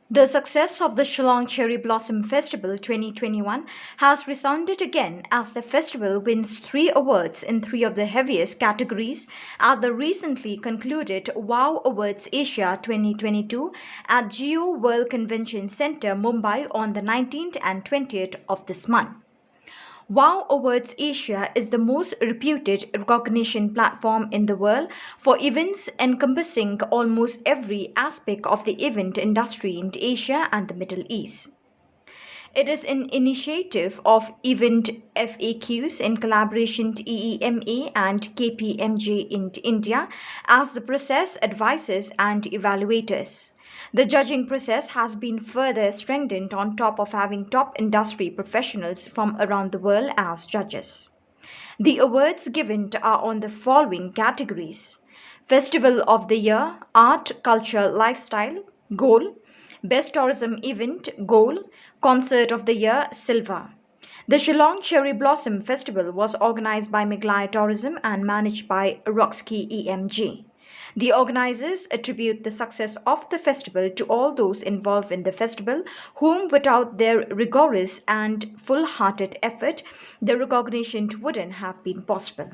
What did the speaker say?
The success of the Shillong Cherry Blossom Festival 2021 has resounded again as the festival wins three awards in three of the heaviest categories at the recently concluded WOW Awards Asia 2022 at Geo World Convention Center, Mumbai on the 19th and 20th of this month. WOW Awards Asia is the most reputed recognition platform in the world for events encompassing almost every aspect of the event industry in Asia and the Middle East. It is an initiative of Event FAQs in collaboration with EEMA and KPMG in India as the process advisors and evaluators. The judging process has been further strengthened on top of having top industry professionals from around the world as judges. The awards given are on the following categories: Festival of the Year, Art, Culture, Lifestyle, Gold; Best Tourism Event, Gold; Concert of the Year, Silver. The Shillong Cherry Blossom Festival was organized by Meghalaya Tourism and managed by Roxkey EMG. The organizers attribute the success of the festival to all those involved in the festival, whom without their rigorous and full hearted effort, the recognition wouldn't have been possible.